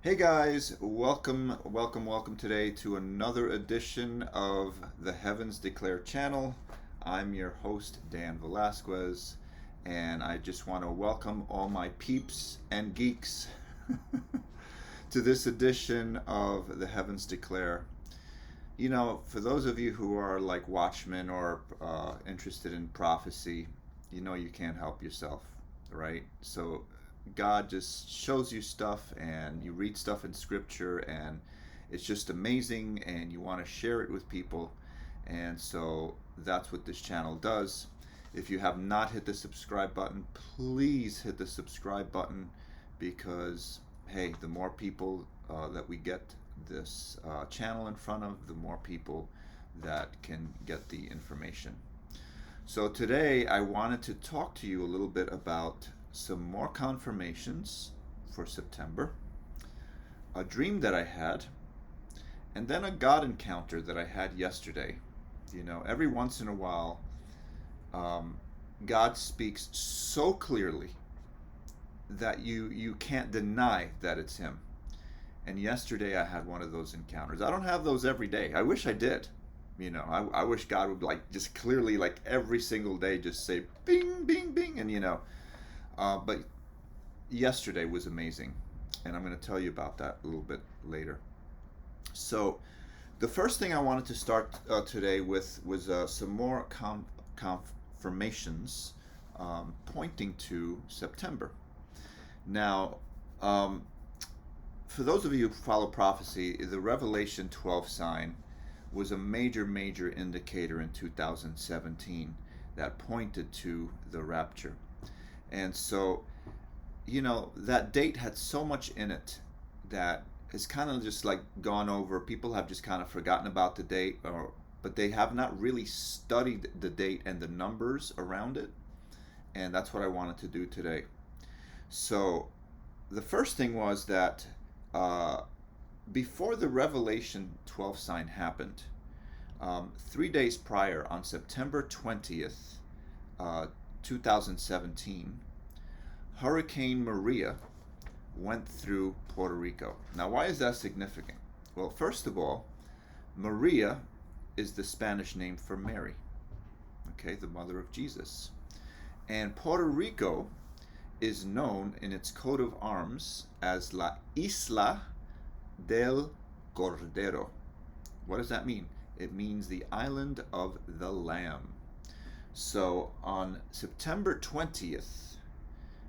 Hey guys, welcome today to another edition of the Heavens Declare channel. I'm your host, Dan Velasquez, and I just want to welcome all my peeps and geeks to this edition of the Heavens Declare. You know, for those of you who are like watchmen or interested in prophecy, you know you can't help yourself, right? So God just shows you stuff and you read stuff in scripture and it's just amazing and you want to share it with people. And so that's what this channel does. If you have not hit the subscribe button, please hit the subscribe button because, hey, the more people that we get this channel in front of, the more people that can get the information. So today I wanted to talk to you a little bit about some more confirmations for September, a dream that I had, and then a God encounter that I had yesterday. You know, every once in a while, um, God speaks so clearly that you can't deny that it's Him. And yesterday I had one of those encounters. I don't have those every day. I wish I did. You know, I wish God would like just clearly like every single day just say bing, bing, bing, and but yesterday was amazing, and I'm going to tell you about that a little bit later. So, the first thing I wanted to start today with was some more confirmations pointing to September. Now, um, for those of you who follow prophecy, the Revelation 12 sign was a major indicator in 2017 that pointed to the rapture. And so, you know, that date had so much in it that it's kind of just like gone over. People have just kind of forgotten about the date, but they have not really studied the date and the numbers around it. And that's what I wanted to do today. So, the first thing was that uh, before the Revelation 12 sign happened, 3 days prior, on September 20th, 2017, Hurricane Maria went through Puerto Rico. Now, why is that significant? Well, first of all, Maria is the Spanish name for Mary, okay, the mother of Jesus. And Puerto Rico is known in its coat of arms as La Isla del Cordero. What does that mean? It means the island of the Lamb. So on September 20th,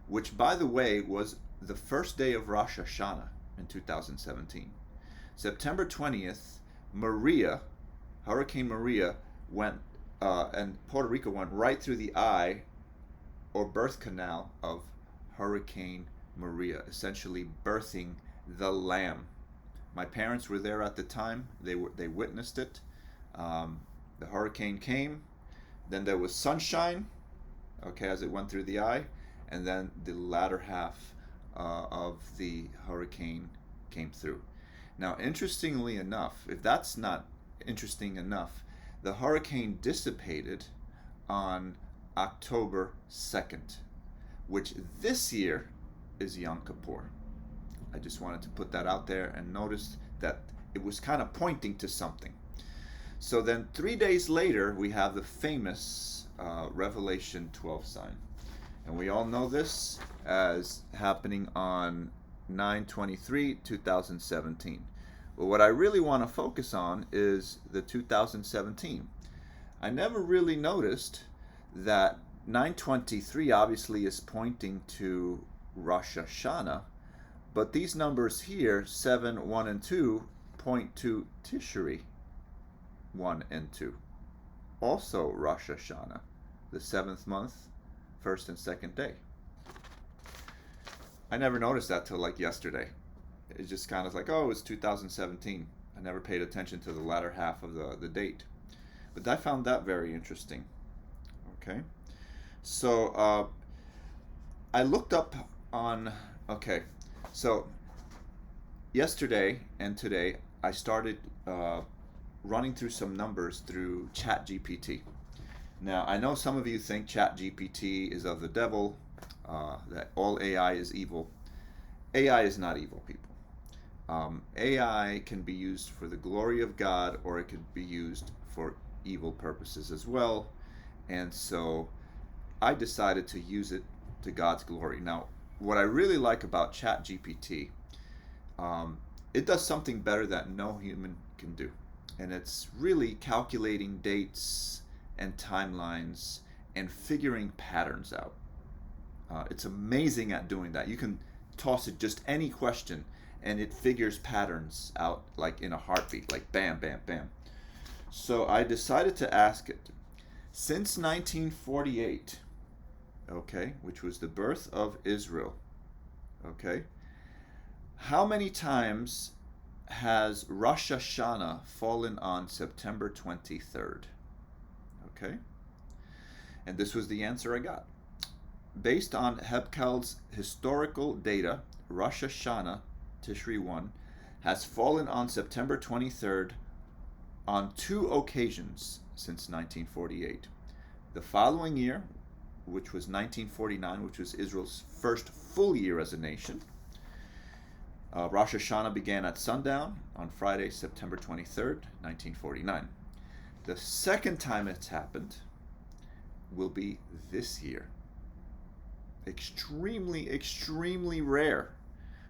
which by the way was the first day of Rosh Hashanah in 2017, September 20th, Maria, Hurricane Maria, went, and Puerto Rico went right through the eye or birth canal of Hurricane Maria, essentially birthing the Lamb. My parents were there at the time. They witnessed it. The hurricane came. Then there was sunshine, okay, as it went through the eye, and then the latter half of the hurricane came through. Now, interestingly enough, if that's not interesting enough, the hurricane dissipated on October 2nd, which this year is Yom Kippur. I just wanted to put that out there and notice that it was kind of pointing to something. So then 3 days later, we have the famous Revelation 12 sign. And we all know this as happening on 9/23/2017. But what I really want to focus on is the 2017. I never really noticed that 9/23 obviously is pointing to Rosh Hashanah, but these numbers here, 7, 1, and 2, point to Tishri 1 and 2. Also Rosh Hashanah, the 7th month, first and second day. I never noticed that till like yesterday. It's just kind of like, oh, it's 2017. I never paid attention to the latter half of the date. But I found that very interesting. Okay. So I looked up on, okay, so yesterday and today I started running through some numbers through ChatGPT. Now, I know some of you think ChatGPT is of the devil, that all AI is evil. AI is not evil, people. AI can be used for the glory of God, or it could be used for evil purposes as well. And so I decided to use it to God's glory. Now, what I really like about ChatGPT, um, it does something better that no human can do. And it's really calculating dates and timelines and figuring patterns out. It's amazing at doing that. You can toss it just any question and it figures patterns out like in a heartbeat, like bam, bam, bam. So I decided to ask it, since 1948, okay, which was the birth of Israel, okay, how many times has Rosh Hashanah fallen on September 23rd? Okay, and this was the answer I got. Based on Hebkel's historical data, Rosh Hashanah, Tishri 1, has fallen on September 23rd on 2 occasions since 1948. The following year, which was 1949, which was Israel's first full year as a nation, Rosh Hashanah began at sundown on Friday, September 23rd, 1949. The second time it's happened will be this year. Extremely rare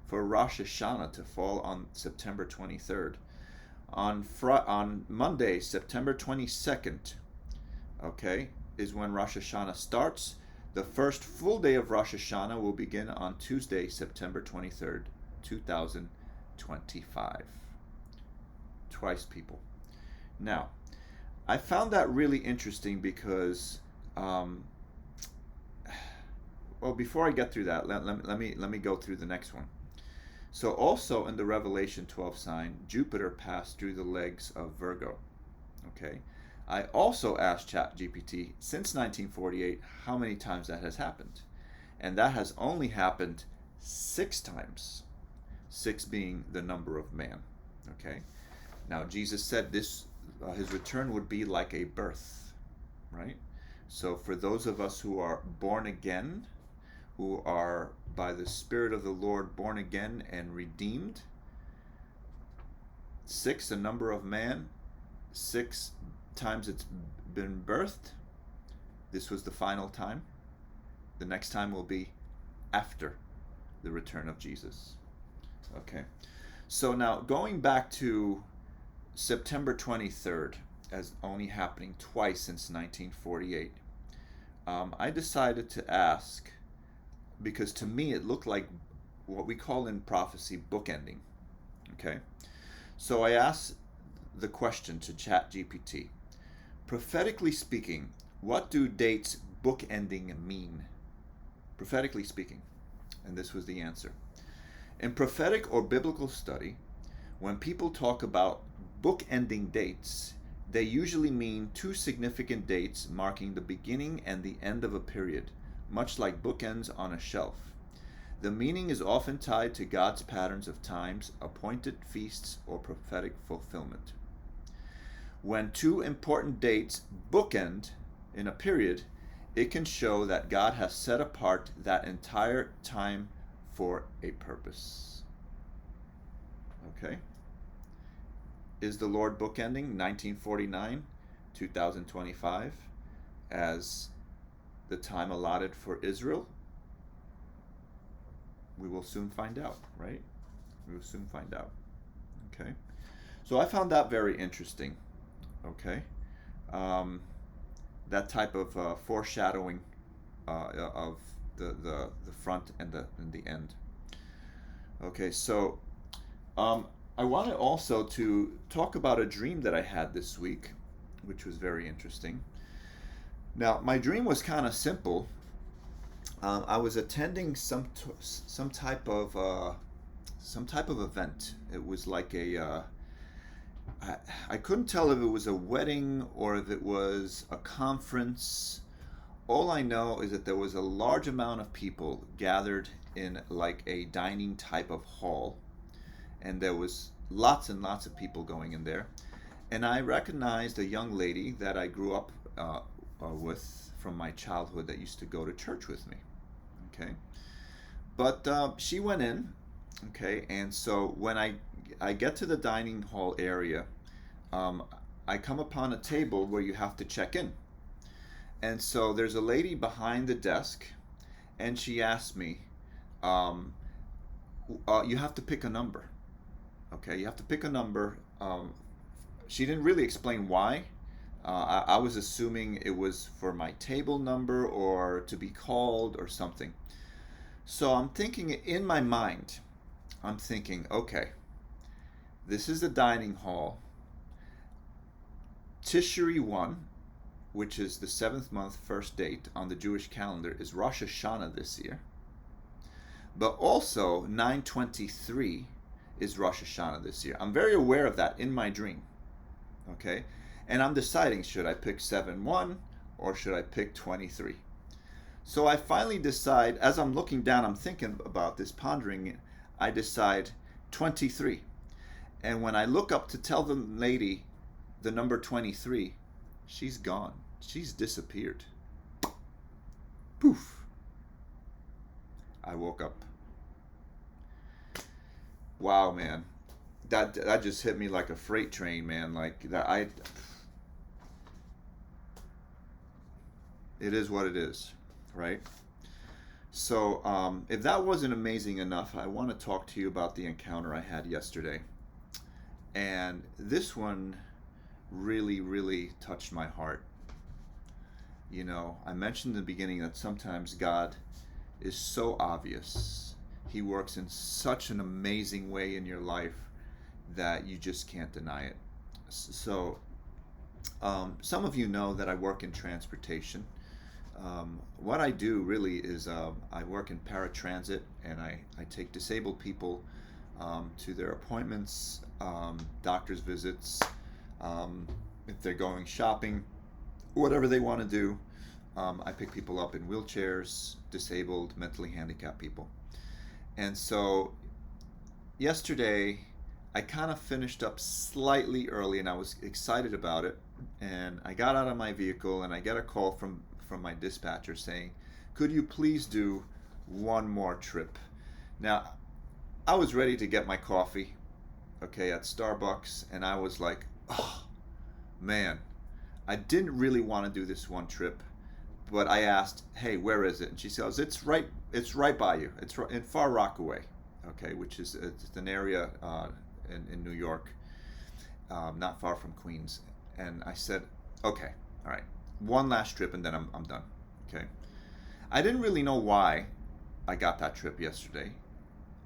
for Rosh Hashanah to fall on September 23rd. On Monday, September 22nd, okay, is when Rosh Hashanah starts. The first full day of Rosh Hashanah will begin on Tuesday, September 23rd, 2025. Twice, people. Now, I found that really interesting because, well, before I get through that, let me go through the next one. So also in the Revelation 12 sign, Jupiter passed through the legs of Virgo. Okay. I also asked ChatGPT since 1948 how many times that has happened. And that has only happened 6 times. 6 being the number of man. Okay. Now Jesus said this his return would be like a birth, right? So for those of us who are born again, who are by the Spirit of the Lord born again and redeemed, 6, the number of man, 6 times it's been birthed. This was the final time. The next time will be after the return of Jesus. Okay. So now going back to September 23rd as only happening twice since 1948, I decided to ask, because to me it looked like what we call in prophecy bookending. Okay. So I asked the question to ChatGPT. Prophetically speaking, what do dates bookending mean? Prophetically speaking. And this was the answer. In prophetic or biblical study, when people talk about bookending dates, they usually mean 2 significant dates marking the beginning and the end of a period, much like bookends on a shelf. The meaning is often tied to God's patterns of times, appointed feasts, or prophetic fulfillment. When 2 important dates bookend in a period, it can show that God has set apart that entire time for a purpose. Okay? Is the Lord bookending 1949, 2025 as the time allotted for Israel? We will soon find out, right? We will soon find out. Okay? So I found that very interesting. Okay? That type of foreshadowing of the front and the end. Okay, so I wanted also to talk about a dream that I had this week, which was very interesting. Now, my dream was kind of simple. I was attending some type of event. It was like I couldn't tell if it was a wedding or if it was a conference. All I know is that there was a large amount of people gathered in like a dining type of hall, and there was lots and lots of people going in there. And I recognized a young lady that I grew up with from my childhood that used to go to church with me. Okay, but she went in, Okay, and so when I get to the dining hall area, um, I come upon a table where you have to check in. And so there's a lady behind the desk, and she asked me, um, you have to pick a number. Okay, you have to pick a number. She didn't really explain why. I was assuming it was for my table number or to be called or something. So I'm thinking in my mind, I'm thinking, okay, this is the dining hall. Tishri 1, which is the seventh month, first date on the Jewish calendar, is Rosh Hashanah this year. But also 9/23 is Rosh Hashanah this year. I'm very aware of that in my dream. Okay? And I'm deciding, should I pick 7/1 or should I pick 23? So I finally decide, as I'm looking down, I'm thinking about this, pondering it, I decide 23. And when I look up to tell the lady the number 23, she's gone. She's disappeared. Poof. I woke up. Wow, man. That just hit me like a freight train, man. Like that it is what it is, right? So, if that wasn't amazing enough, I want to talk to you about the encounter I had yesterday. And this one really, really touched my heart. You know, I mentioned in the beginning that sometimes God is so obvious. He works in such an amazing way in your life that you just can't deny it. So, some of you know that I work in transportation. What I do really is I work in paratransit, and I take disabled people to their appointments, doctor's visits, if they're going shopping, whatever they want to do. I pick people up in wheelchairs, disabled, mentally handicapped people. And so yesterday, I kind of finished up slightly early, and I was excited about it. And I got out of my vehicle, and I get a call from my dispatcher saying, "Could you please do one more trip?" Now, I was ready to get my coffee, okay, at Starbucks, and I was like, "Oh, man, I didn't really want to do this one trip." But I asked, "Hey, where is it?" And she says, it's right by you. It's in Far Rockaway, okay, which is it's an area in New York, not far from Queens. And I said, "Okay, all right, one last trip, and then I'm done." Okay. I didn't really know why I got that trip yesterday,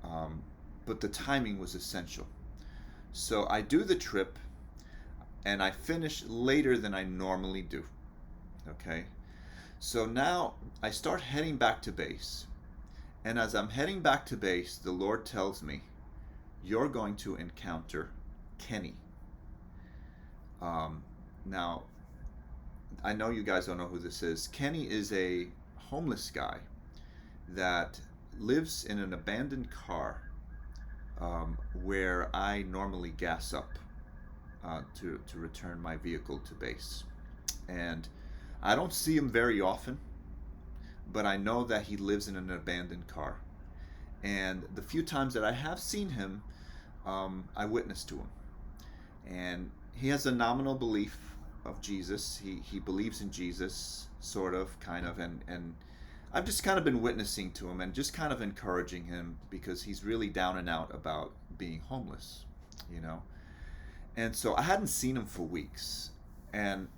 um, but the timing was essential. So I do the trip, and I finish later than I normally do. Okay. So now I start heading back to base. And as I'm heading back to base, the Lord tells me, "You're going to encounter Kenny." Now, I know you guys don't know who this is. Kenny is a homeless guy that lives in an abandoned car where I normally gas up to return my vehicle to base. And I don't see him very often, but I know that he lives in an abandoned car. And the few times that I have seen him, I witnessed to him. And he has a nominal belief of Jesus. He believes in Jesus, sort of, kind of, and I've just kind of been witnessing to him and just kind of encouraging him because he's really down and out about being homeless, you know. And so I hadn't seen him for weeks, and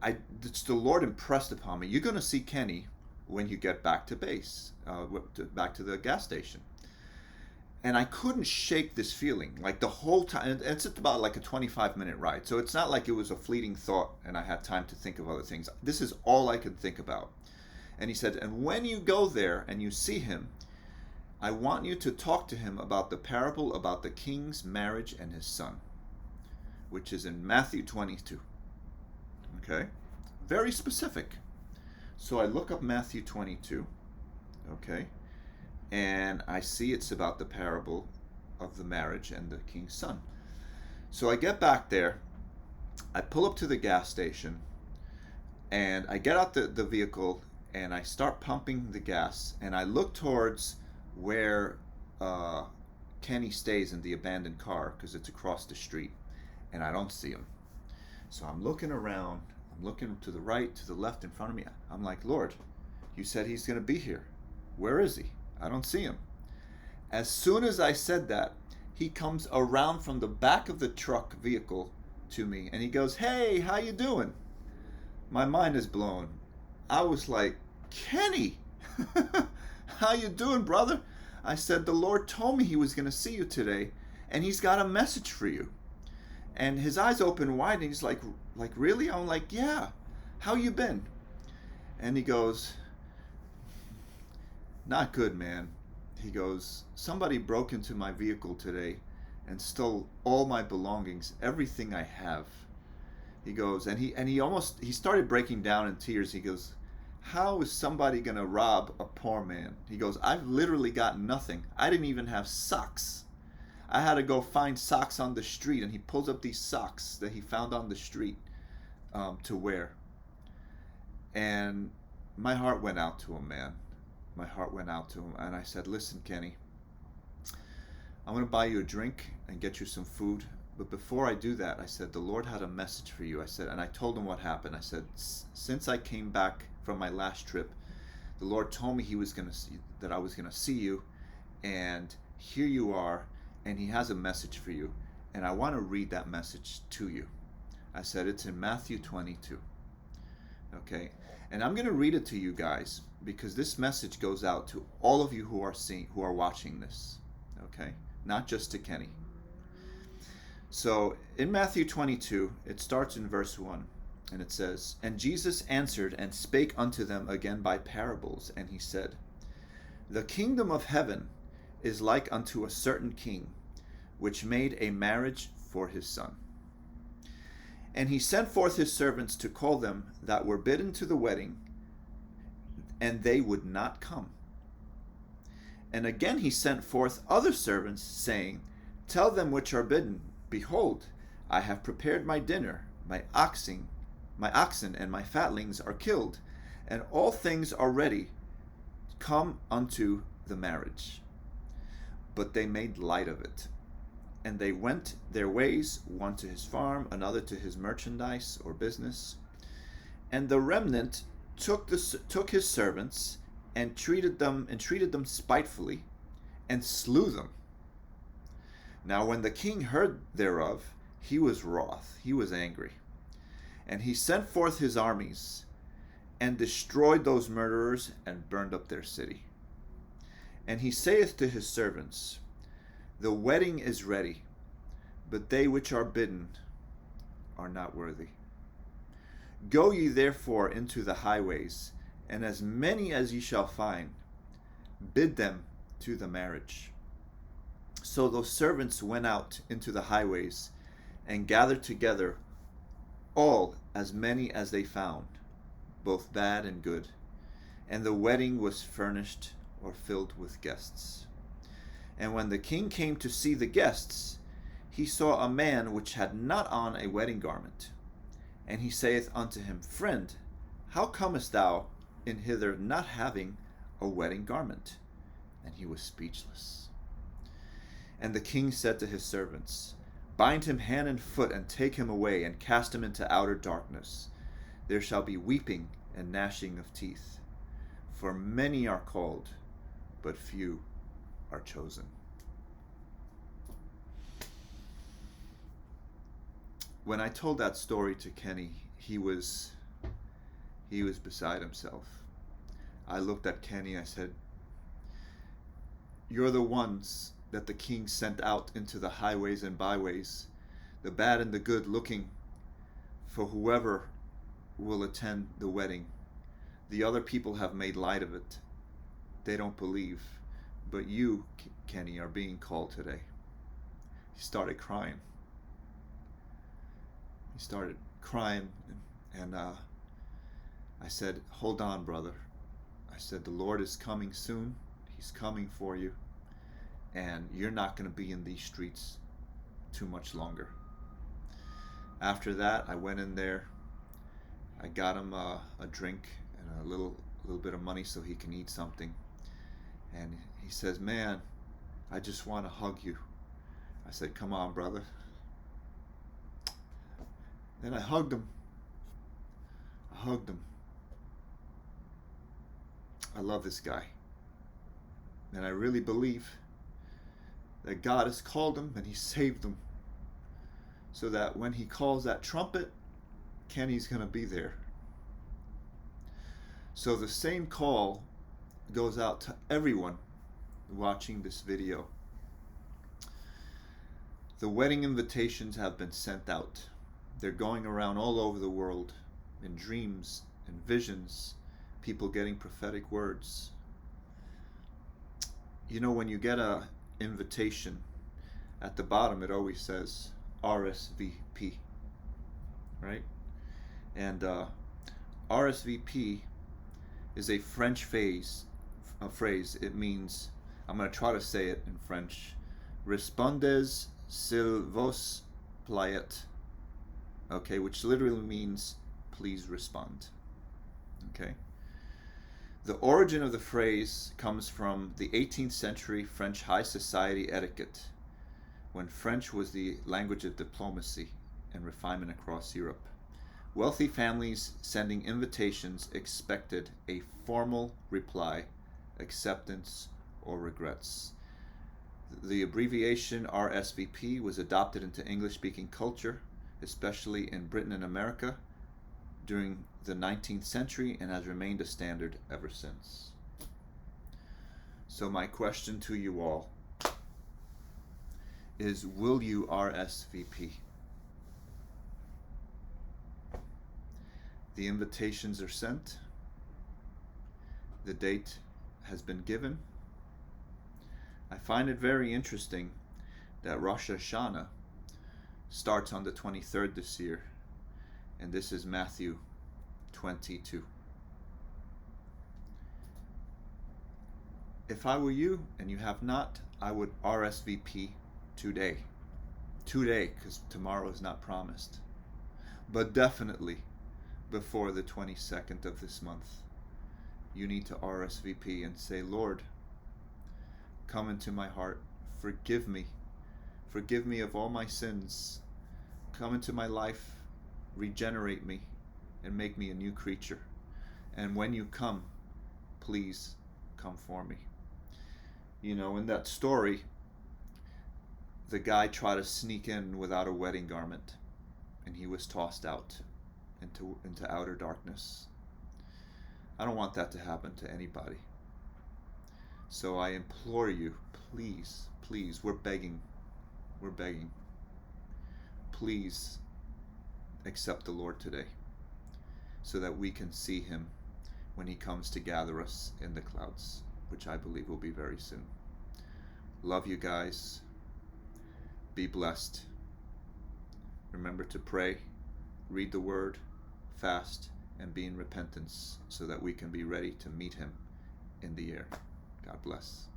the Lord impressed upon me, "You're going to see Kenny when you get back to base, back to the gas station." And I couldn't shake this feeling like the whole time. And it's about like a 25-minute ride, so it's not like it was a fleeting thought and I had time to think of other things. This is all I could think about. And he said, "And when you go there and you see him, I want you to talk to him about the parable about the king's marriage and his son, which is in Matthew 22." Okay? Very specific. So I look up Matthew 22, okay? And I see it's about the parable of the marriage and the king's son. So I get back there, I pull up to the gas station, and I get out the vehicle, and I start pumping the gas, and I look towards where Kenny stays in the abandoned car because it's across the street, and I don't see him. So I'm looking around. I'm looking to the right, to the left, in front of me. I'm like, Lord, you said he's going to be here. Where is he? I don't see him. As soon as I said that, he comes around from the back of the truck vehicle to me, and he goes, hey, how you doing? My mind is blown. I was like, Kenny, how you doing, brother? I said, the Lord told me he was going to see you today, and he's got a message for you. And his eyes open wide, and he's like, really? I'm like, yeah. How you been? And he goes, not good, man. He goes, somebody broke into my vehicle today and stole all my belongings, everything I have. He goes, and he started breaking down in tears. He goes, how is somebody going to rob a poor man? He goes, I've literally got nothing. I didn't even have socks. I had to go find socks on the street, and he pulls up these socks that he found on the street to wear. And my heart went out to him, man. My heart went out to him, and I said, listen, Kenny, I'm going to buy you a drink and get you some food. But before I do that, I said, the Lord had a message for you. I said, and I told him what happened. I said, since I came back from my last trip, the Lord told me that I was going to see you, and here you are, and he has a message for you, and I want to read that message to you. I said, it's in Matthew 22. Okay, and I'm going to read it to you guys because this message goes out to all of you who are watching this. Okay, not just to Kenny. So in Matthew 22, it starts in verse 1, and it says, and Jesus answered and spake unto them again by parables, and he said, the kingdom of heaven is like unto a certain king, which made a marriage for his son. And he sent forth his servants to call them that were bidden to the wedding, and they would not come. And again he sent forth other servants, saying, tell them which are bidden, behold, I have prepared my dinner, my oxen and my fatlings are killed, and all things are ready. Come unto the marriage. But they made light of it. And they went their ways, one to his farm, another to his merchandise or business. And the remnant took his servants and treated them spitefully, and slew them. Now when the king heard thereof, he was wroth, he was angry. And he sent forth his armies, and destroyed those murderers, and burned up their city. And he saith to his servants, the wedding is ready, but they which are bidden are not worthy. Go ye therefore into the highways, and as many as ye shall find, bid them to the marriage. So those servants went out into the highways, and gathered together all as many as they found, both bad and good. And the wedding was furnished or filled with guests. And when the king came to see the guests, he saw a man which had not on a wedding garment. And he saith unto him, friend, how comest thou in hither not having a wedding garment? And he was speechless. And the king said to his servants, bind him hand and foot, and take him away, and cast him into outer darkness. There shall be weeping and gnashing of teeth. For many are called, but few are chosen. When I told that story to Kenny, he was beside himself. I looked at Kenny, I said, you're the ones that the king sent out into the highways and byways, the bad and the good, looking for whoever will attend the wedding. The other people have made light of it. They don't believe. But you, Kenny, are being called today. He started crying. And I said, hold on, brother. I said, the Lord is coming soon. He's coming for you. And you're not going to be in these streets too much longer. After that, I went in there. I got him a drink and a little bit of money so he can eat something. And he says, man, I just want to hug you. I said, come on, brother. Then I hugged him. I hugged him. I love this guy. And I really believe that God has called him and he saved him, so that when he calls that trumpet, Kenny's going to be there. So the same call goes out to everyone watching this video. The wedding invitations have been sent out. They're going around all over the world in dreams and visions, people getting prophetic words. You know, when you get a invitation, at the bottom it always says RSVP, right? And RSVP is a French phrase. It means, I'm going to try to say it in French, Respondez s'il vous plaît. Okay, which literally means please respond. Okay. The origin of the phrase comes from the 18th century French high society etiquette, when French was the language of diplomacy and refinement across Europe. Wealthy families sending invitations expected a formal reply, acceptance, or regrets. The abbreviation RSVP was adopted into English-speaking culture, especially in Britain and America, during the 19th century, and has remained a standard ever since. So my question to you all is, will you RSVP? The invitations are sent. The date has been given. I find it very interesting that Rosh Hashanah starts on the 23rd this year, and this is Matthew 22. If I were you and you have not, I would RSVP today. Today, because tomorrow is not promised. But definitely before the 22nd of this month, you need to RSVP and say, Lord, come into my heart. Forgive me. Forgive me of all my sins. Come into my life. Regenerate me and make me a new creature. And when you come, please come for me. You know, in that story, the guy tried to sneak in without a wedding garment, and he was tossed out into outer darkness. I don't want that to happen to anybody. So I implore you, please, please, we're begging, please accept the Lord today, so that we can see him when he comes to gather us in the clouds, which I believe will be very soon. Love you guys. Be blessed. Remember to pray, read the word, fast, and be in repentance, so that we can be ready to meet him in the air. God bless.